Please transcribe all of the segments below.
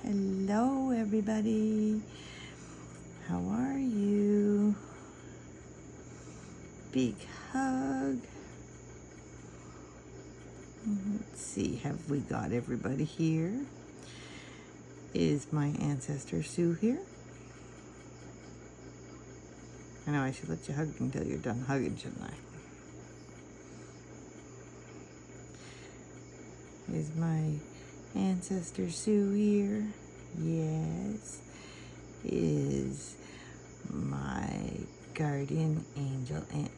Hello, everybody. How are you? Big hug. Let's see, have we got everybody here? Is my ancestor Sue here? I know I should let you hug until you're done hugging, shouldn't I? Is my ancestor Sue here? Yes. Is my guardian angel Aunt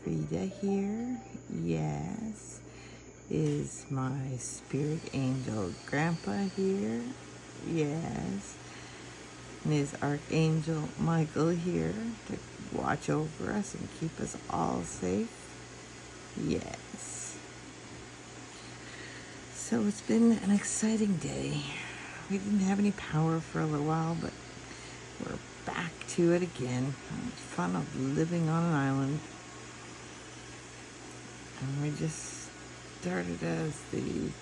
Frida here? Yes. Is my spirit angel Grandpa here? Yes. And is Archangel Michael here to watch over us and keep us all safe? Yes. So it's been an exciting day. We didn't have any power for a little while, but we're back to it again. It's fun of living on an island. And we just started as the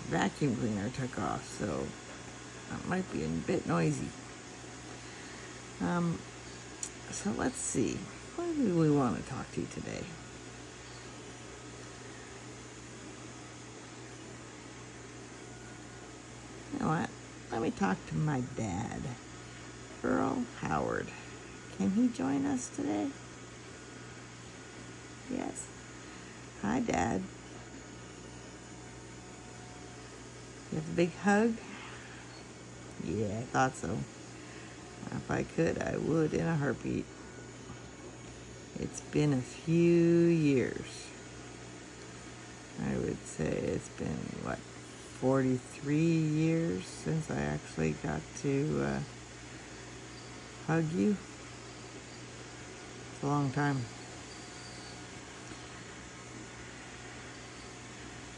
vacuum cleaner took off, so that might be a bit noisy. So let's see. What do we want to talk to today? You know what? Let me talk to my dad, Earl Howard. Can he join us today? Yes. Hi, Dad. You have a big hug? Yeah, I thought so. If I could, I would in a heartbeat. It's been a few years. I would say it's been, 43 years since I actually got to hug you. It's a long time.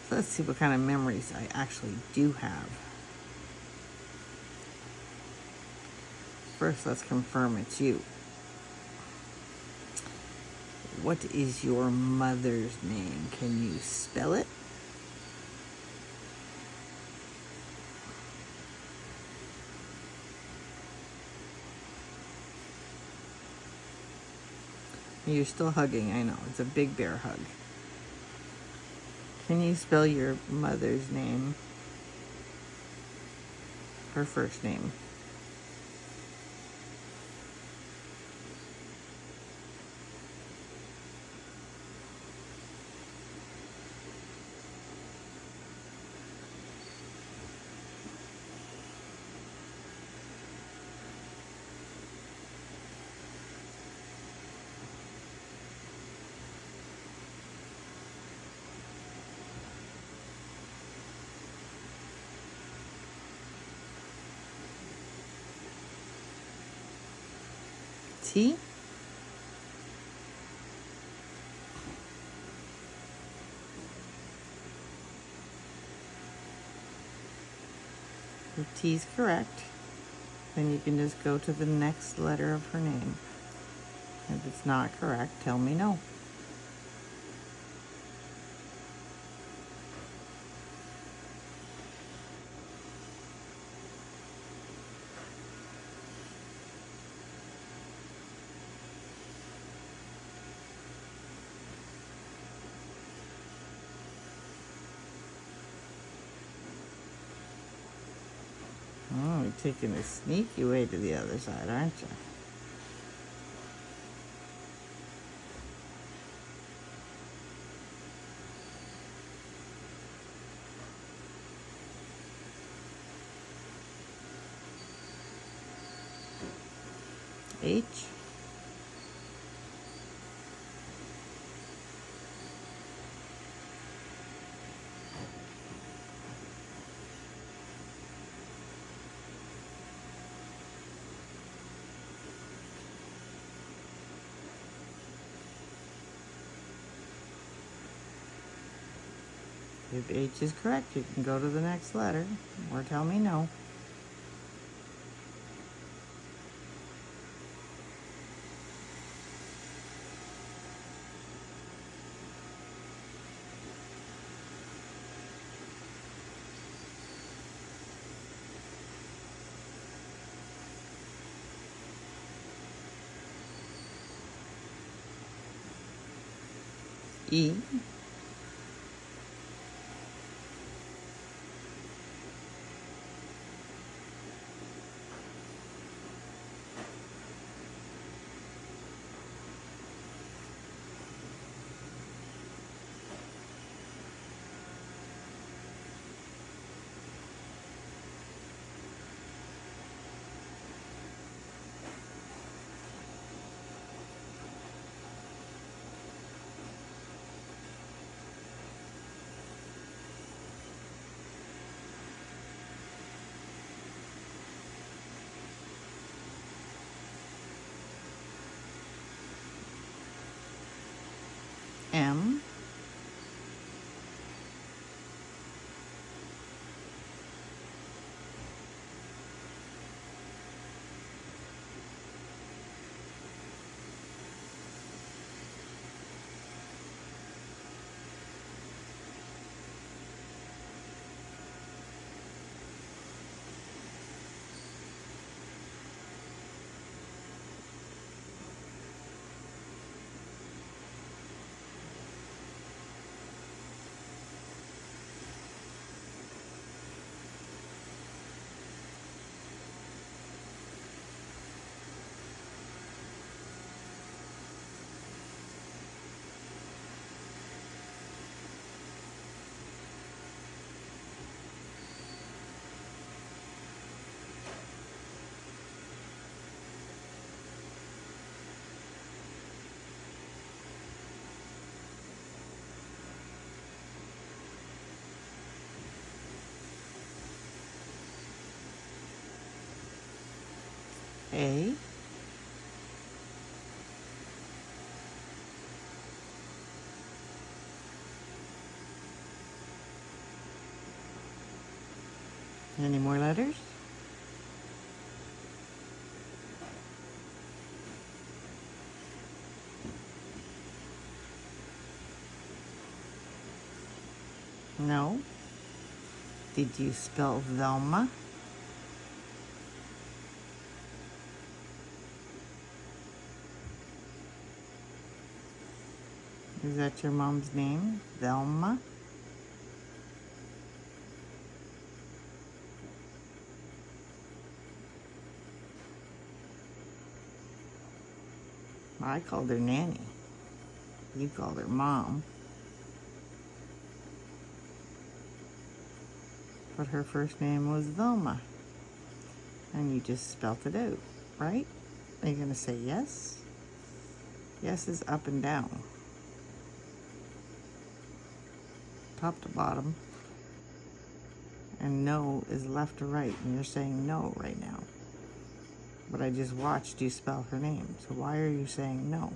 So let's see what kind of memories I actually do have. First, let's confirm it's you. What is your mother's name? Can you spell it? You're still hugging, I know. It's a big bear hug. Can you spell your mother's name? Her first name. T? If T is correct, then you can just go to the next letter of her name. If it's not correct, tell me no. Oh, you're taking a sneaky way to the other side, aren't you? H? If H is correct, you can go to the next letter, or tell me no. E. M. A. Any more letters? No. Did you spell Velma? Is that your mom's name? Velma? I called her Nanny. You called her Mom. But her first name was Velma. And you just spelt it out, right? Are you going to say yes? Yes is up and down. Top to bottom. And no is left to right. And you're saying no right now. But I just watched you spell her name. So why are you saying no?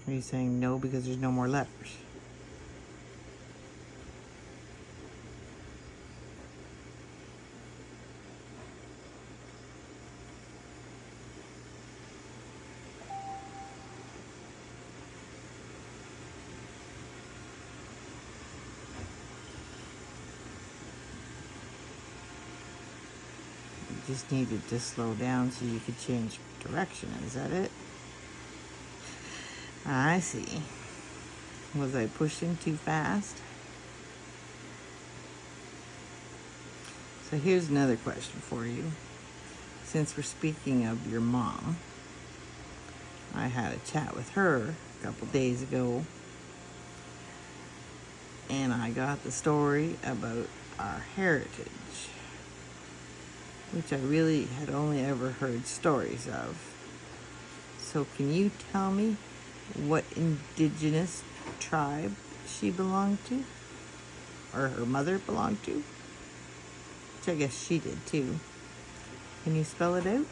Are you saying no because there's no more letters? You just needed to slow down so you could change direction. Is that it? I see. Was I pushing too fast? So here's another question for you. Since we're speaking of your mom, I had a chat with her a couple days ago, and I got the story about our heritage, which I really had only ever heard stories of. So can you tell me what indigenous tribe she belonged to? Or her mother belonged to? Which I guess she did too. Can you spell it out?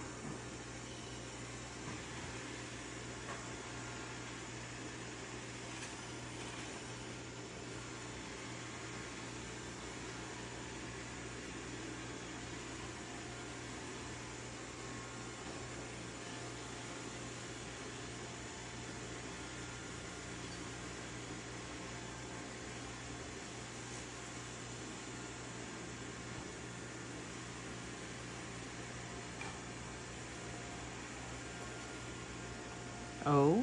O.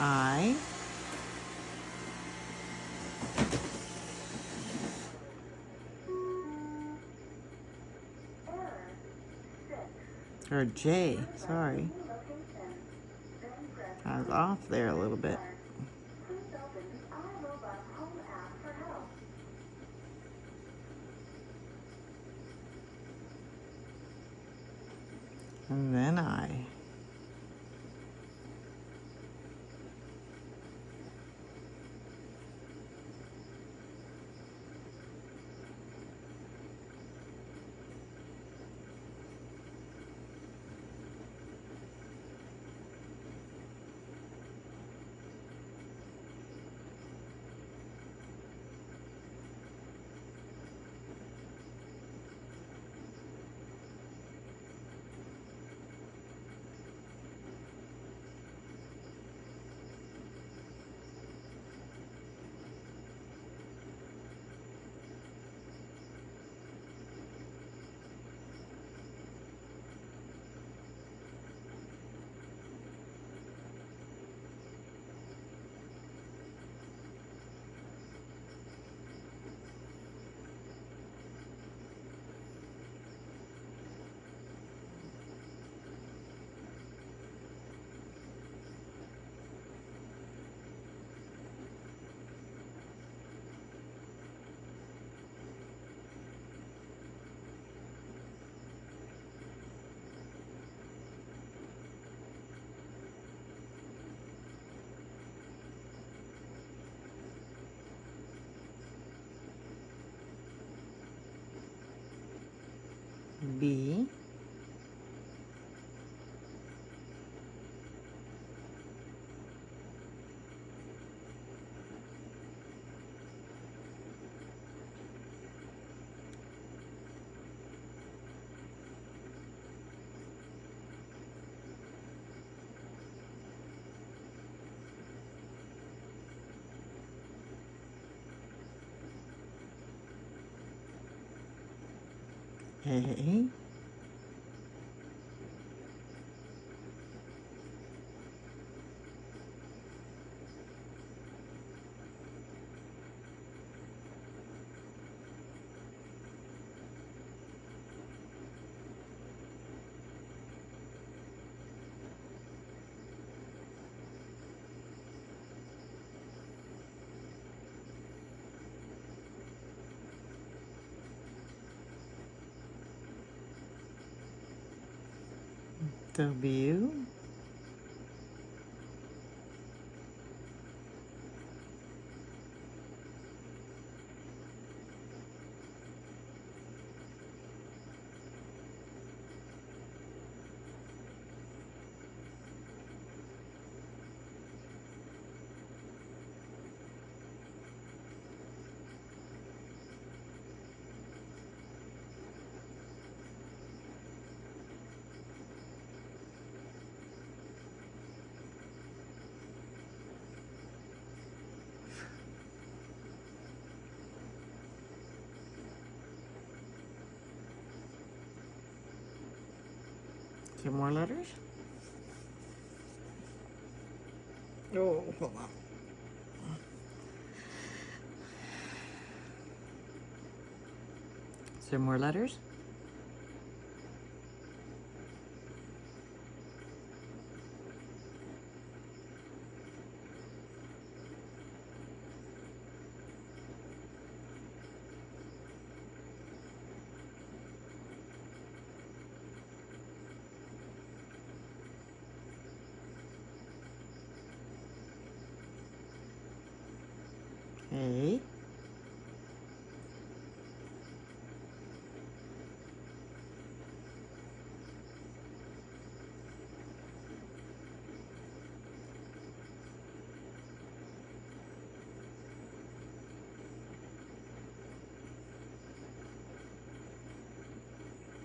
I. Or J, sorry. I was off there a little bit. And then I. B. A. W. Two more letters. Oh, hold on. there more letters? Okay.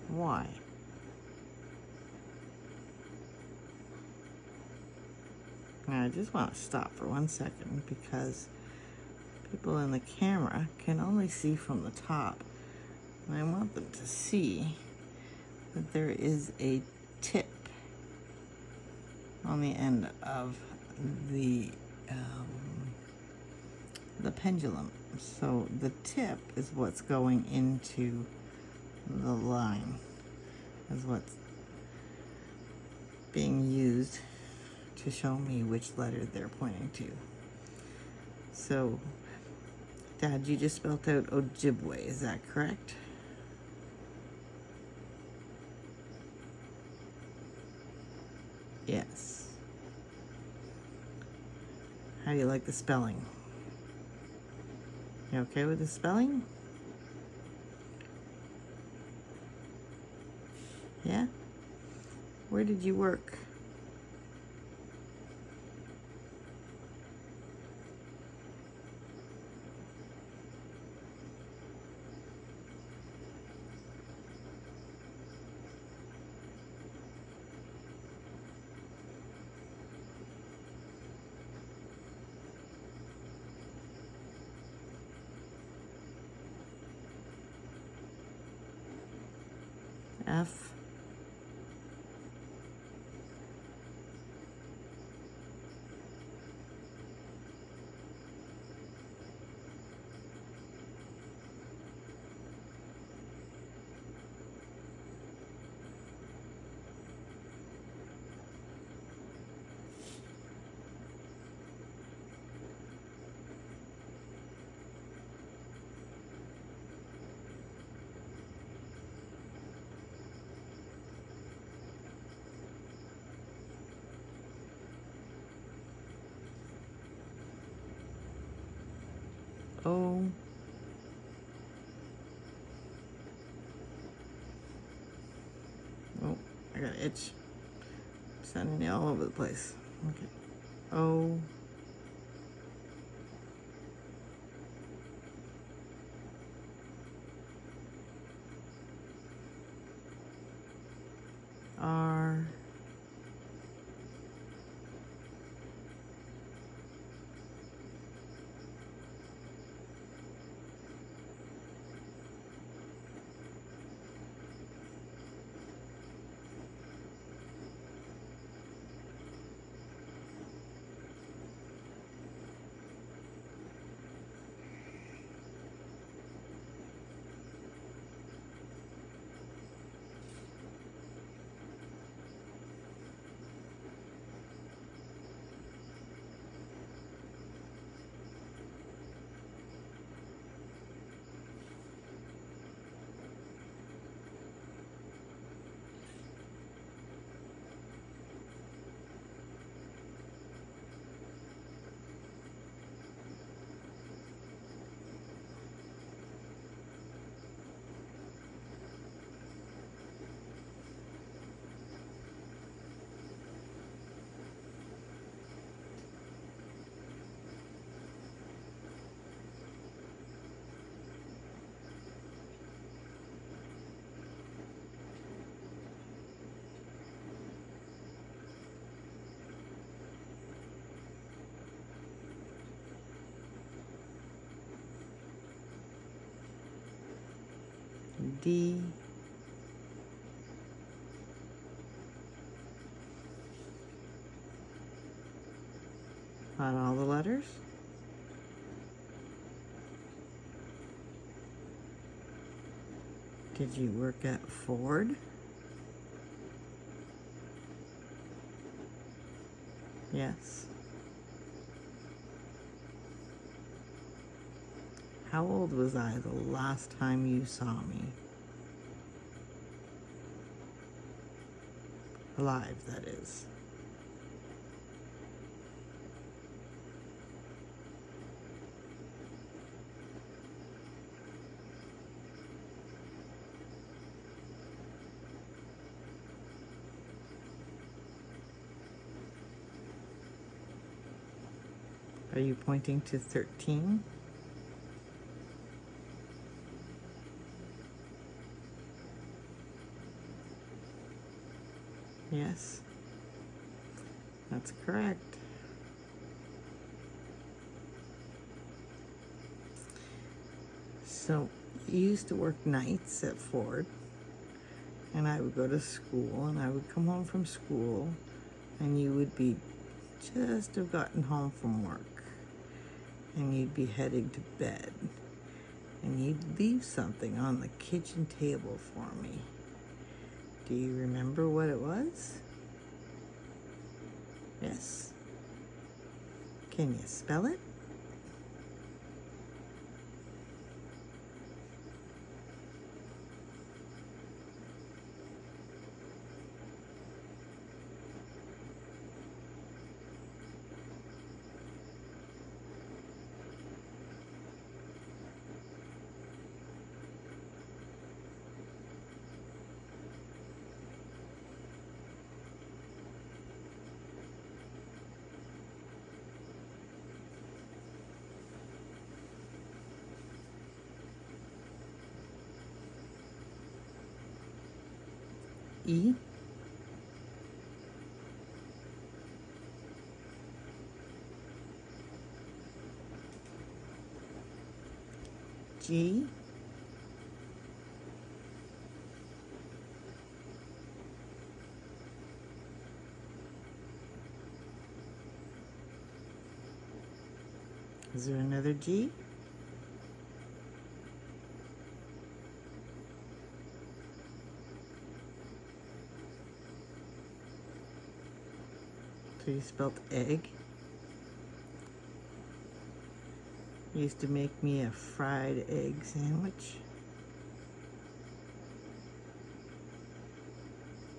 Why? Now I just want to stop for 1 second because people in the camera can only see from the top. And I want them to see that there is a tip on the end of the pendulum. So the tip is what's going into the line, is what's being used to show me which letter they're pointing to. So, Dad, you just spelled out Ojibwe, is that correct? Yes. How do you like the spelling? You okay with the spelling? Yeah? Where did you work? F. O. Oh, I got an itch. Sending you all over the place. Okay. O. R. D. On all the letters? Did you work at Ford? Yes. How old was I the last time you saw me? Alive, that is. Are you pointing to 13? Yes, that's correct. So you used to work nights at Ford, and I would go to school, and I would come home from school, and you would be just have gotten home from work, and you'd be heading to bed, and you'd leave something on the kitchen table for me. Do you remember what it was? Yes. Can you spell it? E? G? Is there another G? So you spelled egg. You used to make me a fried egg sandwich.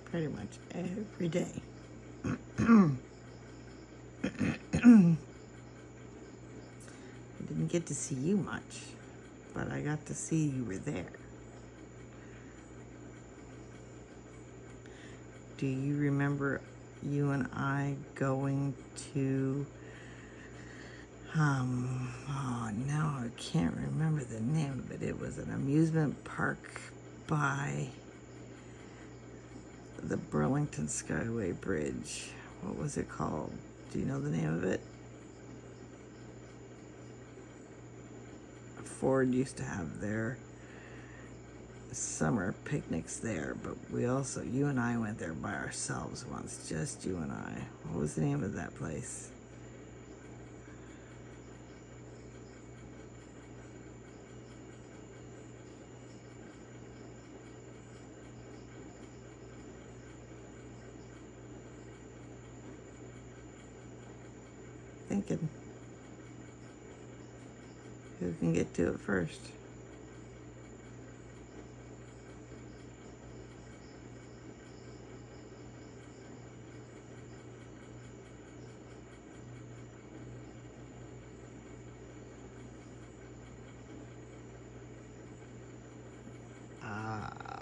Pretty much every day. I didn't get to see you much, but I got to see you were there. Do you remember you and I going to, oh, now I can't remember the name of it. It was an amusement park by the Burlington Skyway Bridge. What was it called? Do you know the name of it? Ford used to have their summer picnics there, but we also, you and I went there by ourselves once, just you and I. What was the name of that place? Thinking. Who can get to it first?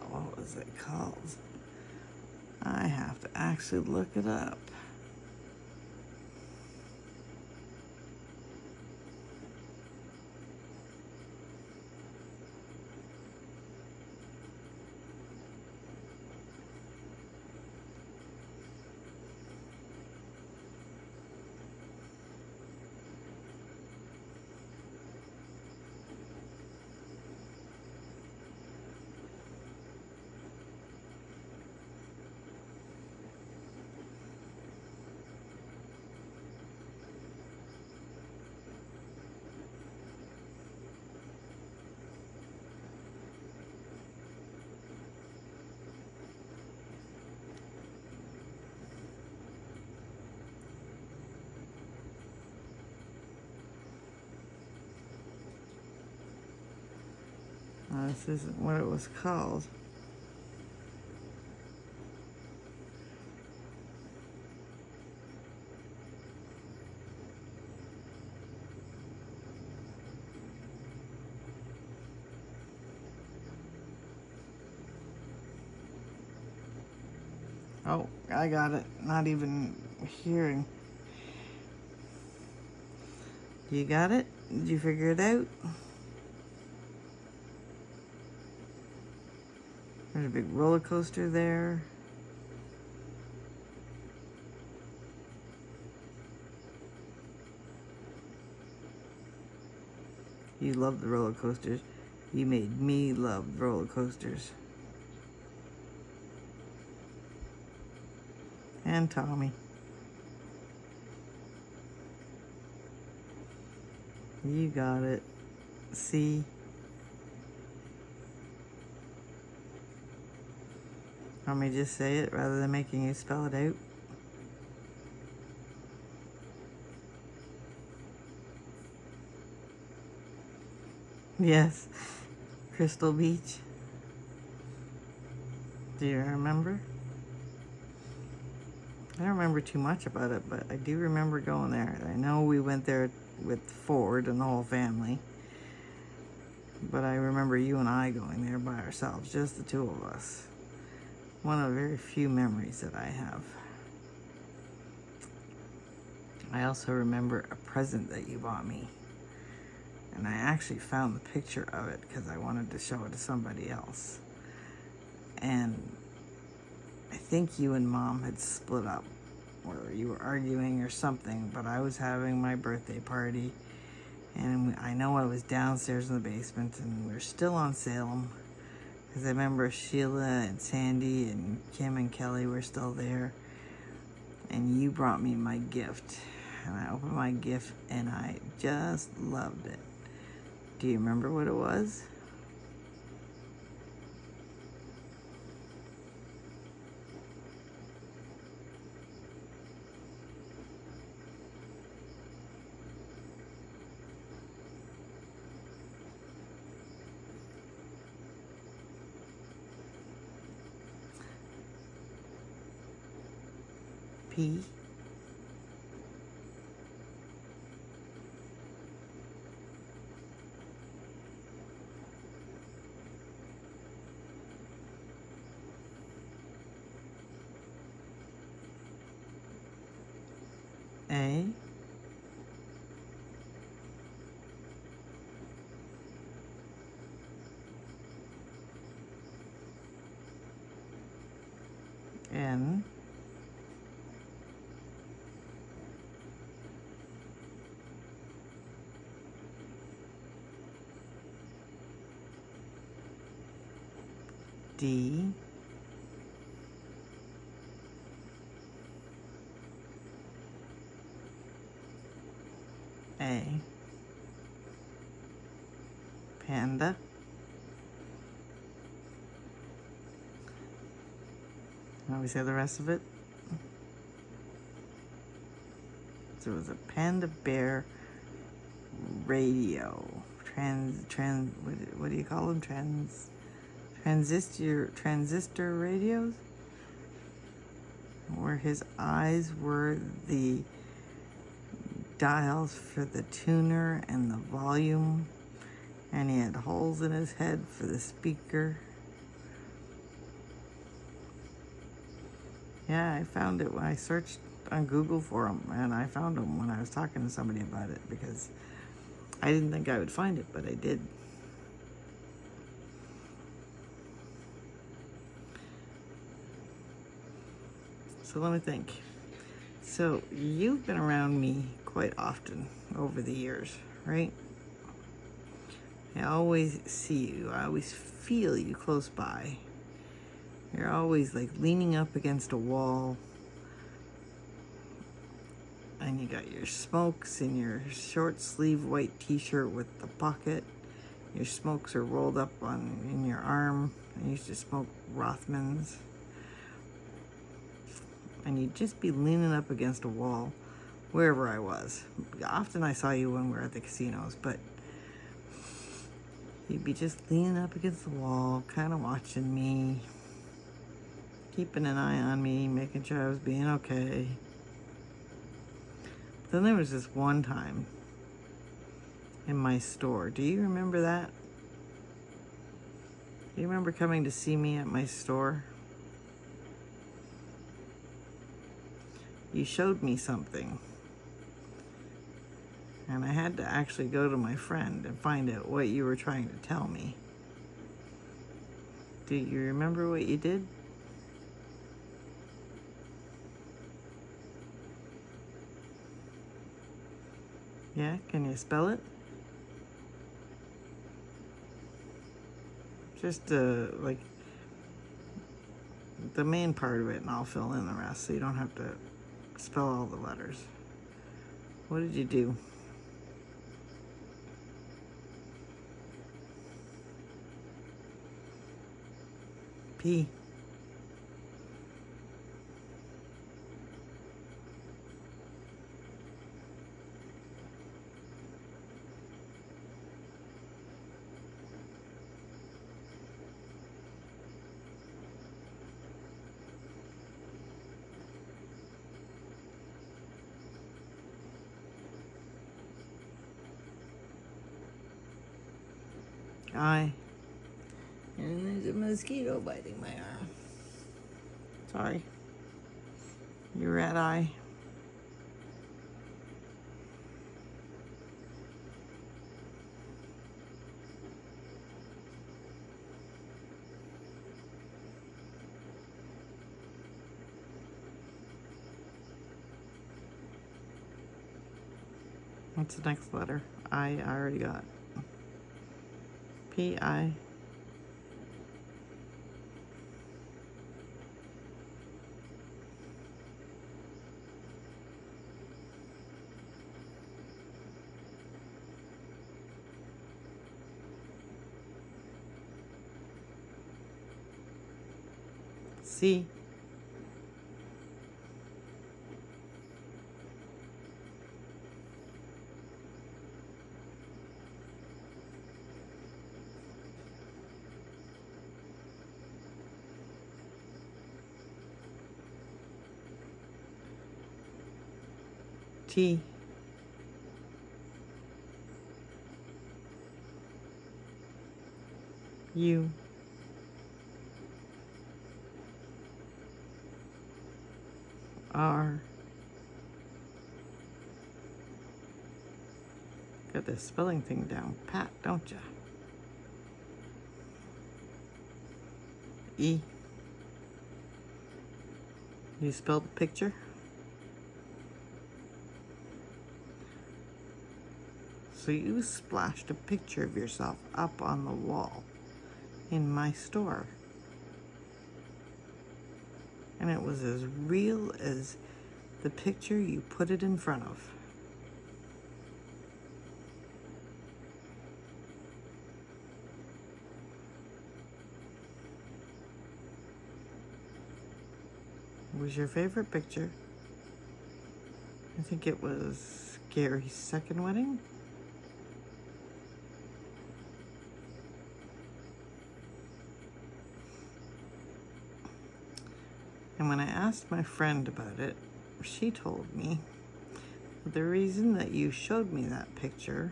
What was it called? I have to actually look it up. this isn't what it was called. Oh, I got it. Not even hearing. You got it? Did you figure it out? There's a big roller coaster there. You love the roller coasters. You made me love roller coasters. And Tommy. You got it. See? Want me to just say it rather than making you spell it out? Yes. Crystal Beach. Do you remember? I don't remember too much about it, but I do remember going there. I know we went there with Ford and the whole family, but I remember you and I going there by ourselves, just the two of us. One of the very few memories that I have. I also remember a present that you bought me, and I actually found the picture of it because I wanted to show it to somebody else. And I think you and Mom had split up, or you were arguing or something, but I was having my birthday party, and I know I was downstairs in the basement, and we were still on Salem, because I remember Sheila and Sandy and Kim and Kelly were still there, and you brought me my gift, and I opened my gift, and I just loved it. Do you remember what it was? P. A. N. D. A. Panda. Now we say the rest of it. So it was a panda bear radio. What do you call them? Transistor radios? Where his eyes were the dials for the tuner and the volume, and he had holes in his head for the speaker. Yeah, I found it when I searched on Google for him, and I found him when I was talking to somebody about it, because I didn't think I would find it, but I did. So let me think. So you've been around me quite often over the years, right? I always see you. I always feel you close by. You're always like leaning up against a wall, and you got your smokes in your short sleeve white t-shirt with the pocket. Your smokes are rolled up in your arm. I used to smoke Rothmans. And you'd just be leaning up against a wall wherever I was. Often I saw you when we were at the casinos, but You'd be just leaning up against the wall, kind of watching me, keeping an eye on me, making sure I was being okay. Then there was this one time in my store. Do you remember that? Do you remember coming to see me at my store? You showed me something. And I had to actually go to my friend and find out what you were trying to tell me. Do you remember what you did? Yeah, can you spell it? Just like the main part of it, and I'll fill in the rest so you don't have to spell all the letters. What did you do? P. I. And there's a mosquito biting my arm. Sorry. You red eye. What's the next letter? I already got. P-I. C. T. U. R. Got this spelling thing down pat, don't ya? E. You spelled the picture? So you splashed a picture of yourself up on the wall in my store. And it was as real as the picture you put it in front of. It was your favorite picture. I think it was Gary's second wedding. And when I asked my friend about it, she told me that the reason that you showed me that picture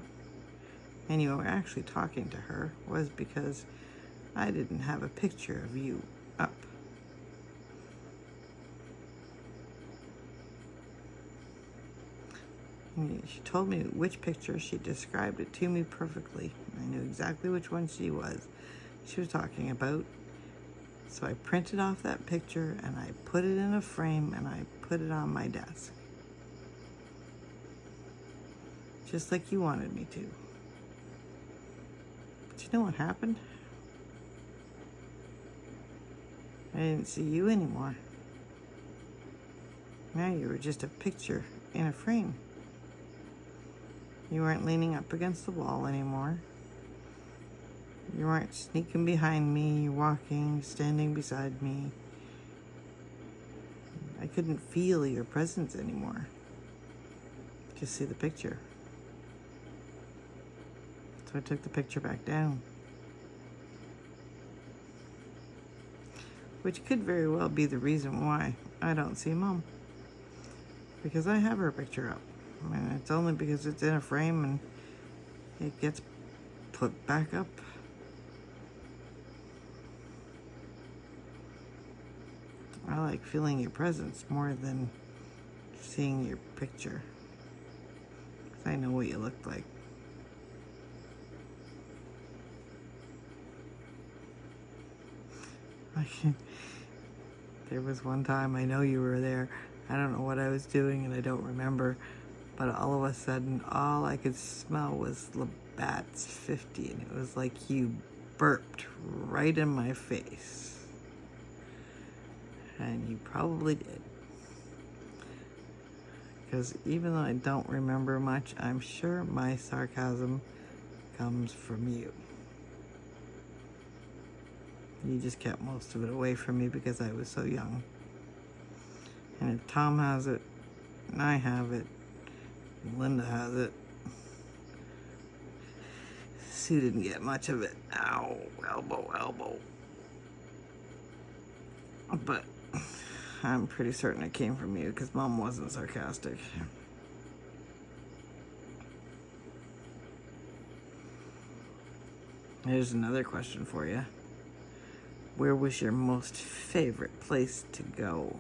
and you were actually talking to her was because I didn't have a picture of you up. And she told me which picture. She described it to me perfectly. I knew exactly which one she was talking about. So I printed off that picture and I put it in a frame and I put it on my desk. Just like you wanted me to. But you know what happened? I didn't see you anymore. Now you were just a picture in a frame. You weren't leaning up against the wall anymore. You weren't sneaking behind me, walking, standing beside me. I couldn't feel your presence anymore. Just see the picture. So I took the picture back down. which could very well be the reason why I don't see Mom. Because I have her picture up. I mean, it's only because it's in a frame and it gets put back up. I like feeling your presence more than seeing your picture. 'Cause I know what you look like. There was one time, I know you were there. I don't know what I was doing and I don't remember. But all of a sudden, all I could smell was Labatt's 50. And it was like you burped right in my face. And you probably did. Because even though I don't remember much, I'm sure my sarcasm comes from you. You just kept most of it away from me because I was so young. And if Tom has it, and I have it, and Linda has it, Sue didn't get much of it. Ow, elbow, elbow. But I'm pretty certain it came from you because Mom wasn't sarcastic. Here's another question for you. Where was your most favorite place to go?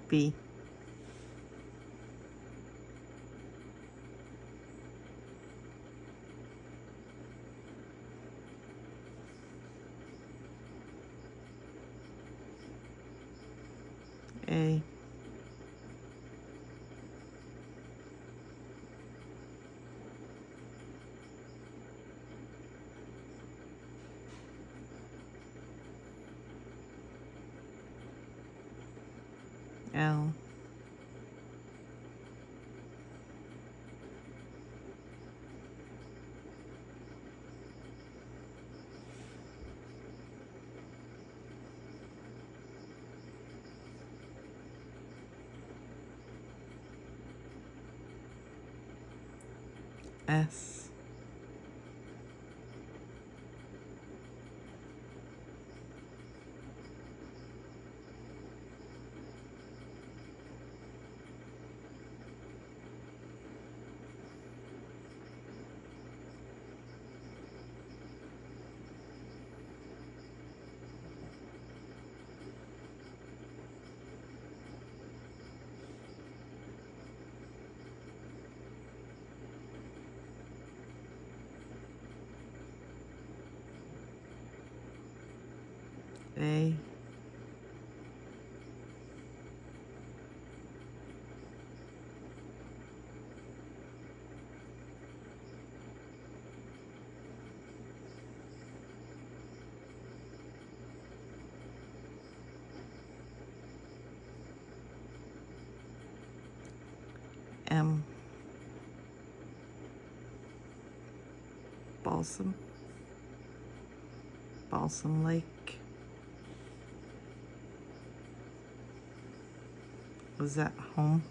B. A. L. S. A. M. Balsam. Balsam Lake. Was that home?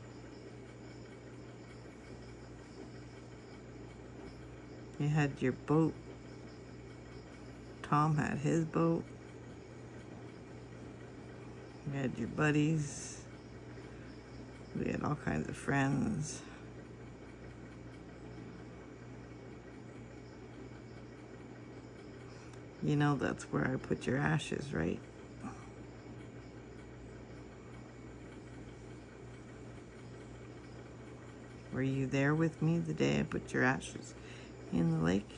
You had your boat. Tom had his boat. You had your buddies. We had all kinds of friends. You know that's where I put your ashes, right? Were you there with me the day I put your ashes in the lake?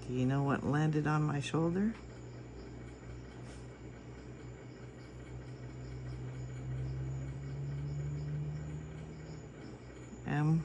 Do you know what landed on my shoulder? M.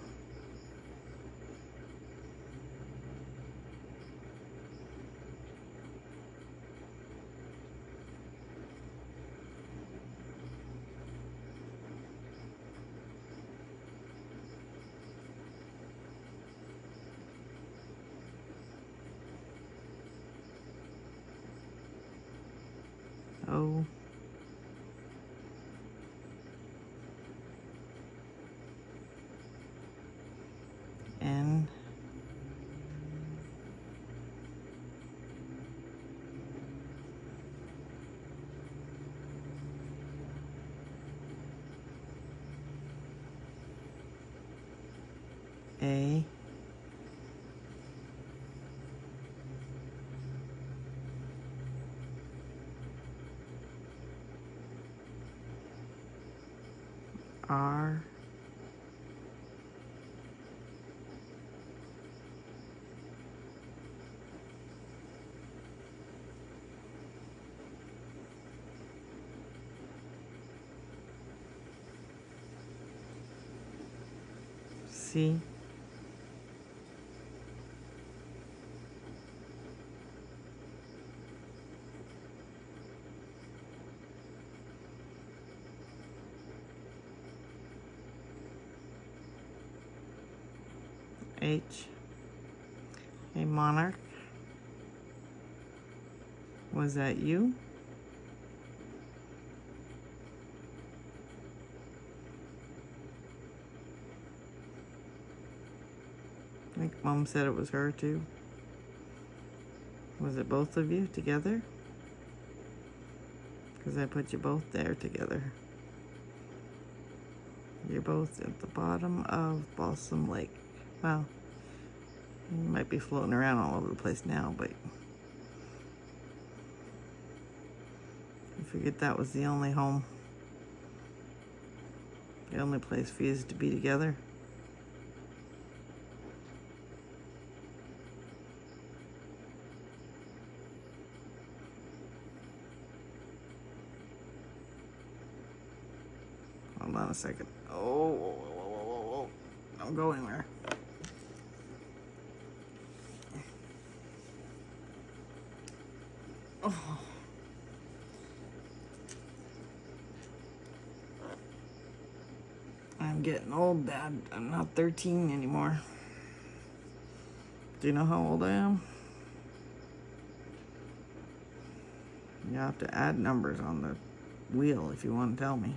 O, N, A, R, C, H, a monarch. Was that you? I think Mom said it was her too. Was it both of you together? Because I put you both there together. You're both at the bottom of Balsam Lake. Well, you might be floating around all over the place now, but I figured that was the only home, the only place for you to be together. Hold on a second. Oh, whoa, whoa, whoa, whoa, whoa. Don't go anywhere. Oh. I'm getting old, Dad. I'm not 13 anymore. Do you know how old I am? You have to add numbers on the wheel if you want to tell me.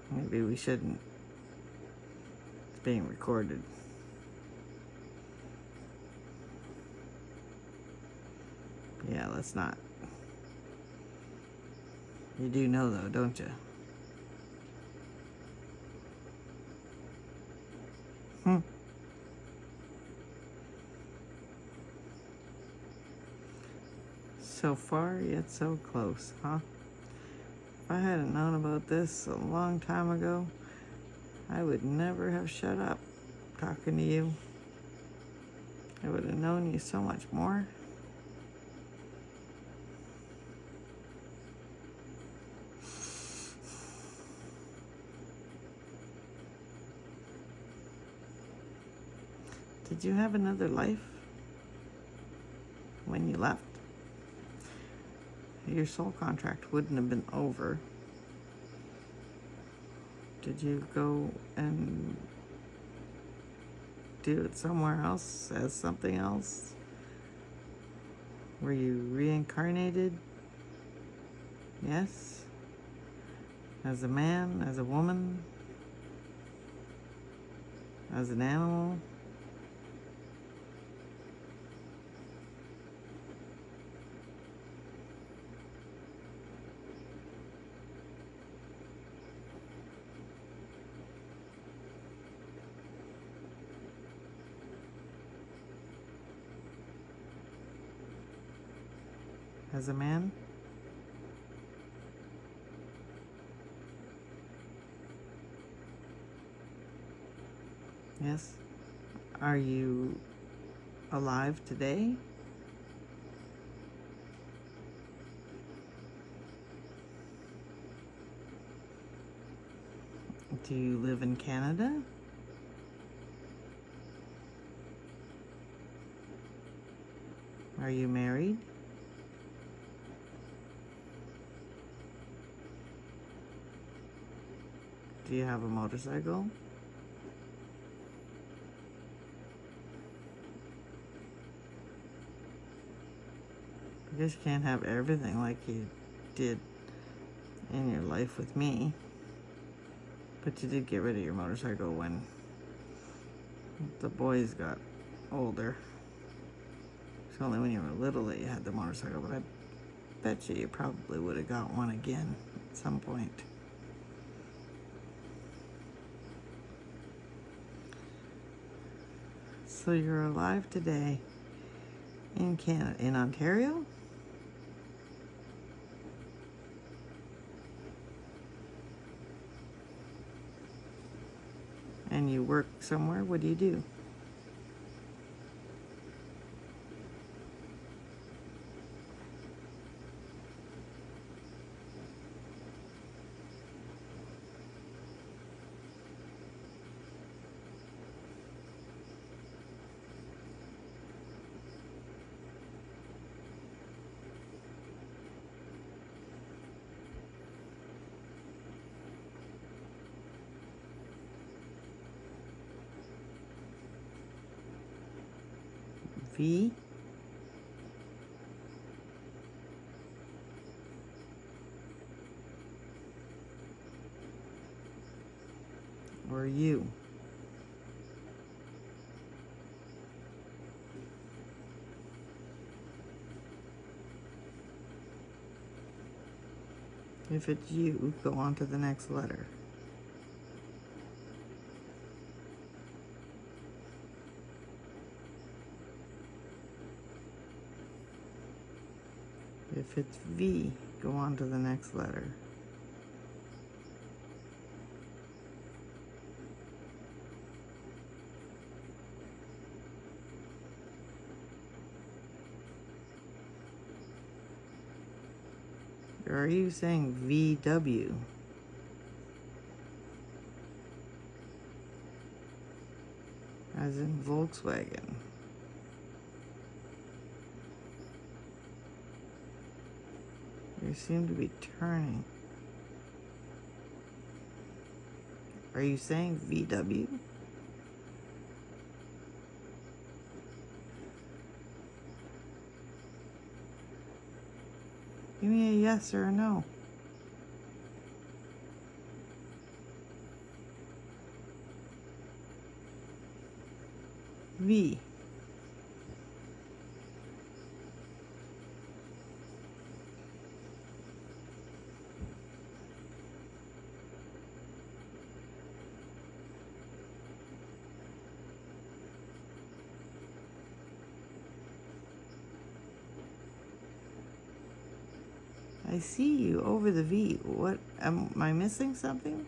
Maybe we shouldn't. It's being recorded. Yeah, let's not. You do know though, don't you? So far, yet so close, huh? If I hadn't known about this a long time ago, I would never have shut up talking to you. I would have known you so much more. Did you have another life when you left? Your soul contract wouldn't have been over. Did you go and do it somewhere else as something else? Were you reincarnated? Yes? As a man, as a woman, as an animal? As a man? Yes? Are you alive today? Do you live in Canada? Are you married? Do you have a motorcycle? guess you can't have everything like you did in your life with me. But you did get rid of your motorcycle when the boys got older. It's only when you were little that you had the motorcycle, but I bet you probably would have got one again at some point. So you're alive today in Canada, in Ontario? And you work somewhere? What do you do? V? Or U? If it's U, go on to the next letter. If it's V, go on to the next letter. Or are you saying VW? As in Volkswagen. You seem to be turning. Are you saying VW? Give me a yes or a no. V. I see you over the V. What, am I missing something?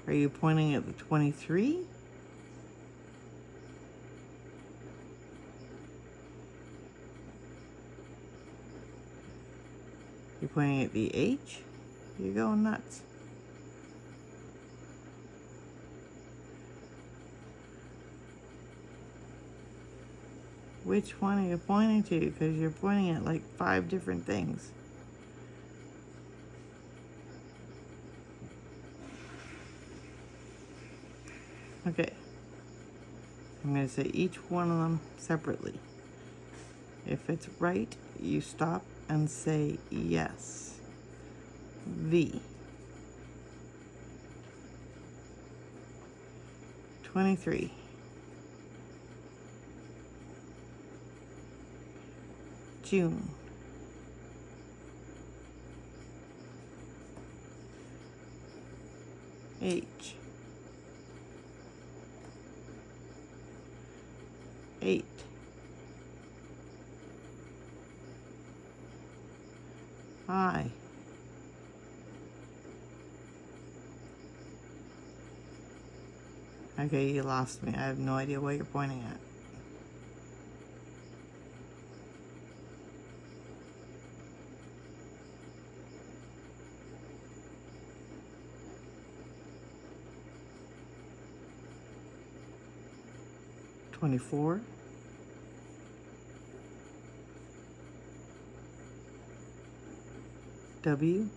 Are you pointing at the 23? You're pointing at the H? You're going nuts. Which one are you pointing to? Because you're pointing at like 5 different things. Okay. I'm going to say each one of them separately. If it's right, you stop and say yes. V. 23. June. H. 8. I. Okay, you lost me. I have no idea what you're pointing at. $24. W. 8.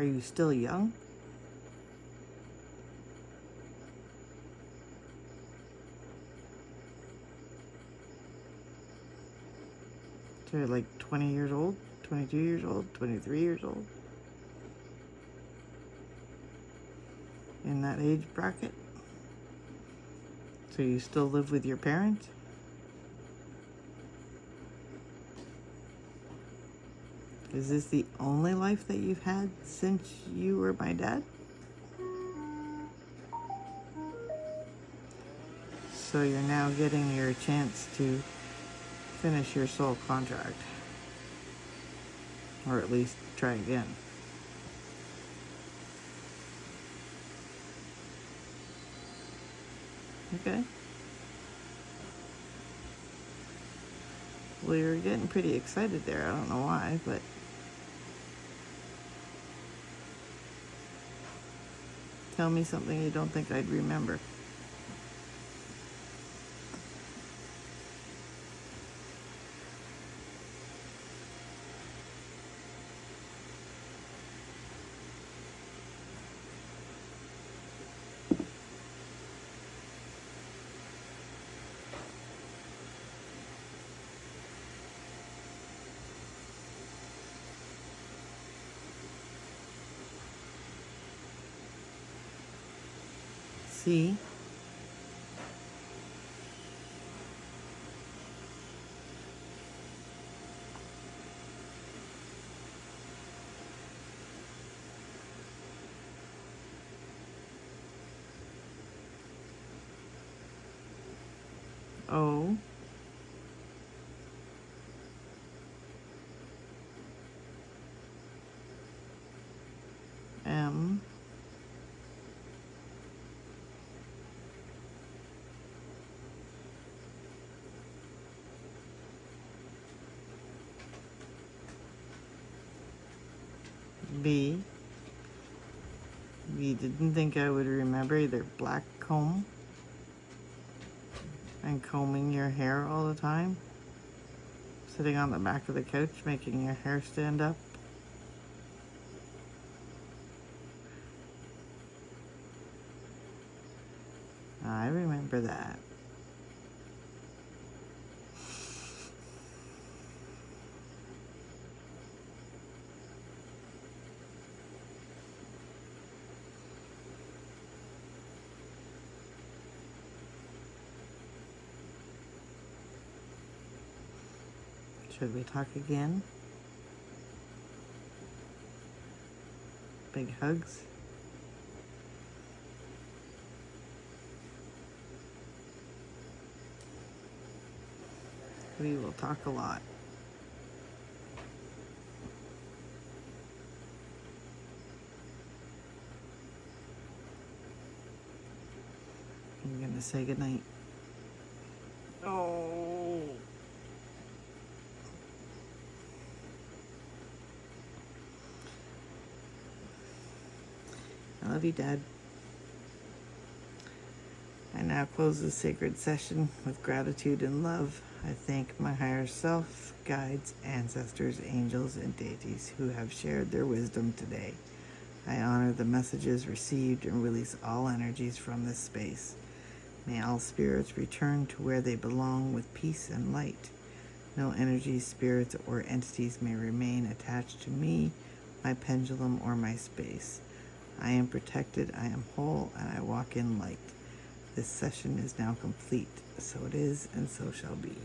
Are you still young? So you're like 20 years old, 22 years old, 23 years old? In that age bracket? So you still live with your parents? Is this the only life that you've had since you were my dad? So you're now getting your chance to finish your soul contract. Or at least try again. Okay. Well, you're getting pretty excited there. I don't know why, but tell me something you don't think I'd remember. See? O M B. You didn't think I would remember either black comb and combing your hair all the time? Sitting on the back of the couch making your hair stand up? I remember that. Should we talk again? Big hugs? We will talk a lot. I'm gonna say goodnight. Oh. I love you, Dad. I now close this sacred session with gratitude and love. I thank my higher self, guides, ancestors, angels, and deities who have shared their wisdom today. I honor the messages received and release all energies from this space. May all spirits return to where they belong with peace and light. No energies, spirits, or entities may remain attached to me, my pendulum, or my space. I am protected, I am whole, and I walk in light. This session is now complete. So it is, and so shall be.